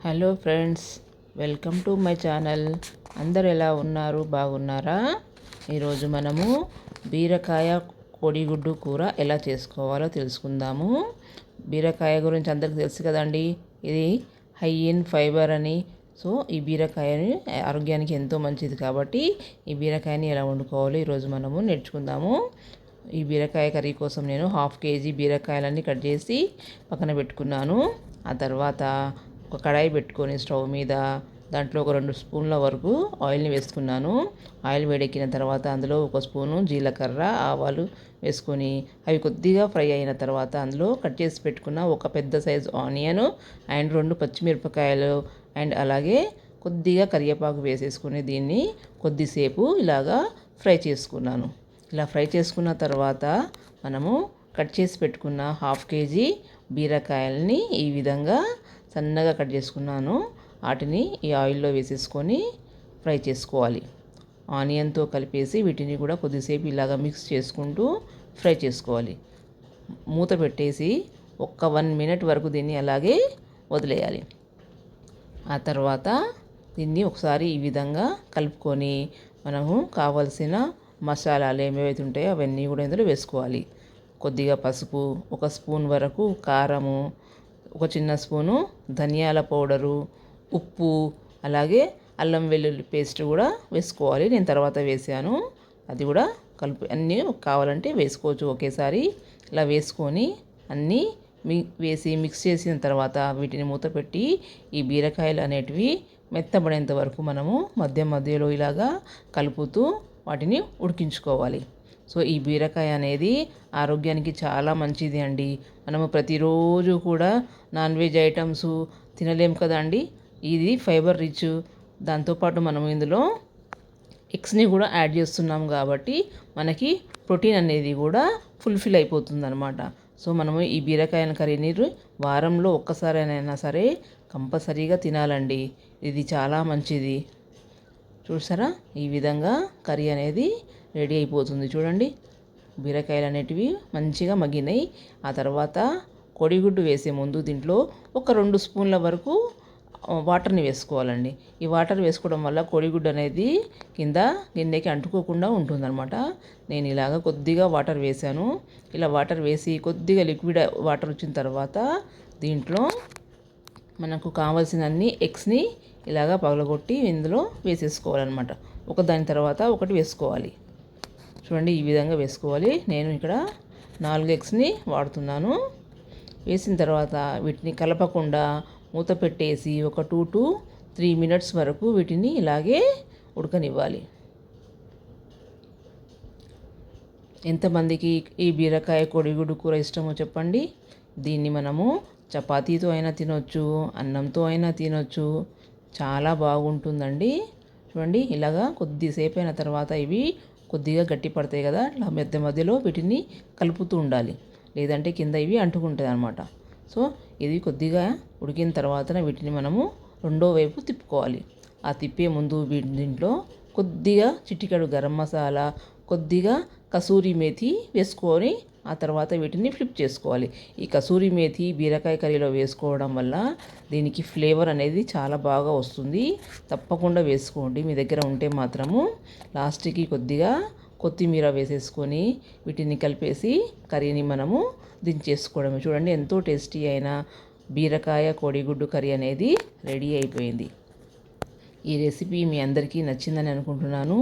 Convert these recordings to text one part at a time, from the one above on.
Hello friends, welcome to my channel. అందరు ఎలా ఉన్నారు? బాగున్నారా? ఈరోజు మనము బీరకాయ కోడిగుడ్డు కూర ఎలా చేసుకోవాలో తెలుసుకుందాము. బీరకాయ గురించి అందరికీ తెలుసు కదండి, ఇది హై ఇన్ ఫైబర్ అని. సో ఈ బీరకాయని ఆరోగ్యానికి ఎంతో మంచిది కాబట్టి ఈ బీరకాయని ఎలా వండుకోవాలో ఈరోజు మనము నేర్చుకుందాము. ఈ బీరకాయ కర్రీ కోసం నేను 1/2 kg బీరకాయలన్నీ కట్ చేసి పక్కన పెట్టుకున్నాను. ఆ తర్వాత ఒక కడాయి పెట్టుకొని స్టవ్ మీద దాంట్లో ఒక 2 స్పూన్ల వరకు ఆయిల్ని వేసుకున్నాను. ఆయిల్ వేడెక్కిన తర్వాత అందులో 1 స్పూను జీలకర్ర, ఆవాలు వేసుకొని అవి కొద్దిగా ఫ్రై అయిన తర్వాత అందులో కట్ చేసి పెట్టుకున్న ఒక పెద్ద సైజు ఆనియన్ అండ్ 2 పచ్చిమిరపకాయలు అండ్ అలాగే కొద్దిగా కరివేపాకు వేసేసుకొని దీన్ని కొద్దిసేపు ఇలాగా ఫ్రై చేసుకున్నాను. ఇలా ఫ్రై చేసుకున్న తర్వాత మనము కట్ చేసి పెట్టుకున్న 1/2 kg బీరకాయలని ఈ విధంగా సన్నగా కట్ చేసుకున్నాను. వాటిని ఈ ఆయిల్లో వేసేసుకొని ఫ్రై చేసుకోవాలి. ఆనియన్తో కలిపేసి వీటిని కూడా కొద్దిసేపు ఇలాగ మిక్స్ చేసుకుంటూ ఫ్రై చేసుకోవాలి. మూత పెట్టేసి ఒక్క 1 minute వరకు దీన్ని అలాగే వదిలేయాలి. ఆ తర్వాత దీన్ని ఒకసారి ఈ విధంగా కలుపుకొని మనము కావలసిన మసాలాలు ఏమేవైతే ఉంటాయో అవన్నీ కూడా ఇందులో వేసుకోవాలి. కొద్దిగా పసుపు, 1 స్పూన్ వరకు కారము, ఒక చిన్న స్పూను ధనియాల పౌడరు, ఉప్పు, అలాగే అల్లం వెల్లుల్లి పేస్ట్ కూడా వేసుకోవాలి. నేను తర్వాత వేసాను, అది కూడా అన్నీ కావాలంటే వేసుకోవచ్చు ఒకేసారి. ఇలా వేసుకొని అన్నీ వేసి మిక్స్ చేసిన తర్వాత వీటిని మూత పెట్టి ఈ బీరకాయలు అనేటివి మెత్తబడేంత వరకు మనము మధ్యలో ఇలాగా కలుపుతూ వాటిని ఉడికించుకోవాలి. సో ఈ బీరకాయ అనేది ఆరోగ్యానికి చాలా మంచిది అండి. మనము ప్రతిరోజు కూడా నాన్ వెజ్ ఐటమ్స్ తినలేం కదండి. ఇది ఫైబర్ రిచ్. దాంతోపాటు మనం ఇందులో ఎగ్స్ని కూడా యాడ్ చేస్తున్నాం కాబట్టి మనకి ప్రోటీన్ అనేది కూడా ఫుల్ఫిల్ అయిపోతుంది అనమాట. సో మనము ఈ బీరకాయల కర్రీని వారంలో ఒక్కసారైనా సరే కంపల్సరీగా తినాలండి. ఇది చాలా మంచిది. చూసారా, ఈ విధంగా కర్రీ అనేది రెడీ అయిపోతుంది. చూడండి, బీరకాయలు అనేటివి మంచిగా మగ్గినాయి. ఆ తర్వాత కోడిగుడ్డు వేసే ముందు దీంట్లో ఒక 2 స్పూన్ల వరకు వాటర్ని వేసుకోవాలండి. ఈ వాటర్ వేసుకోవడం వల్ల కోడిగుడ్డు అనేది కింద గిన్నెకి అంటుకోకుండా ఉంటుందన్నమాట. నేను ఇలాగ కొద్దిగా వాటర్ వేసాను. ఇలా వాటర్ వేసి కొద్దిగా లిక్విడ్ వాటర్ వచ్చిన తర్వాత దీంట్లో మనకు కావాల్సినన్ని ఎగ్స్ని ఇలాగా పగలగొట్టి ఇందులో వేసేసుకోవాలన్నమాట. ఒకదాని తర్వాత ఒకటి వేసుకోవాలి. చూడండి, ఈ విధంగా వేసుకోవాలి. నేను ఇక్కడ 4 ఎగ్స్ని వాడుతున్నాను. వేసిన తర్వాత వీటిని కలపకుండా మూత పెట్టేసి ఒక 2 to 3 minutes వరకు వీటిని ఇలాగే ఉడకనివ్వాలి. ఎంతమందికి ఈ బీరకాయ కోడిగుడ్డు కూర ఇష్టమో చెప్పండి. దీన్ని మనము చపాతీతో అయినా తినొచ్చు, అన్నంతో అయినా తినొచ్చు. చాలా బాగుంటుందండి. చూడండి, ఇలాగా కొద్దిసేపు అయిన తర్వాత ఇవి కొద్దిగా గట్టి పడతాయి కదా, ఇలా మధ్యలో వీటిని కలుపుతూ ఉండాలి, లేదంటే కింద ఇవి అంటుకుంటాయి అన్నమాట. సో ఇది కొద్దిగా ఉడికిన తర్వాత వీటిని మనము రెండో వైపు తిప్పుకోవాలి. ఆ తిప్పే ముందు దీంట్లో కొద్దిగా చిటికెడు గరం మసాలా, కొద్దిగా కసూరి మేథి వేసుకొని ఆ తర్వాత వీటిని ఫ్లిప్ చేసుకోవాలి. ఈ కసూరి మేథి బీరకాయ కర్రీలో వేసుకోవడం వల్ల దీనికి ఫ్లేవర్ అనేది చాలా బాగా వస్తుంది. తప్పకుండా వేసుకోండి, మీ దగ్గర ఉంటే మాత్రము. లాస్ట్కి కొద్దిగా కొత్తిమీర వేసేసుకొని వీటిని కలిపేసి కర్రీని మనము దించేసుకోవడమే. చూడండి, ఎంతో టేస్టీ అయిన బీరకాయ కోడిగుడ్డు కర్రీ అనేది రెడీ అయిపోయింది. ఈ రెసిపీ మీ అందరికీ నచ్చిందని అనుకుంటున్నాను.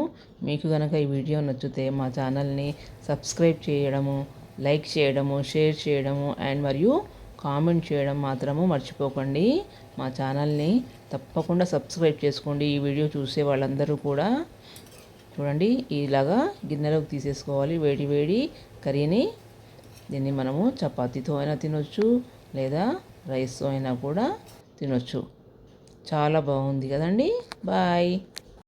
మీకు కనుక ఈ వీడియో నచ్చితే మా ఛానల్ని సబ్స్క్రైబ్ చేయడము, లైక్ చేయడము, షేర్ చేయడము అండ్ మరియు కామెంట్ చేయడం మాత్రము మర్చిపోకండి. మా ఛానల్ని తప్పకుండా సబ్స్క్రైబ్ చేసుకోండి. ఈ వీడియో చూసే వాళ్ళందరూ కూడా చూడండి, ఇలాగా గిన్నెలోకి తీసేసుకోవాలి వేడి వేడి కర్రీని. దీన్ని మనము చపాతీతో అయినా తినొచ్చు, లేదా రైస్తో అయినా కూడా తినొచ్చు. చాలా బాగుంది కదండి. బాయ్.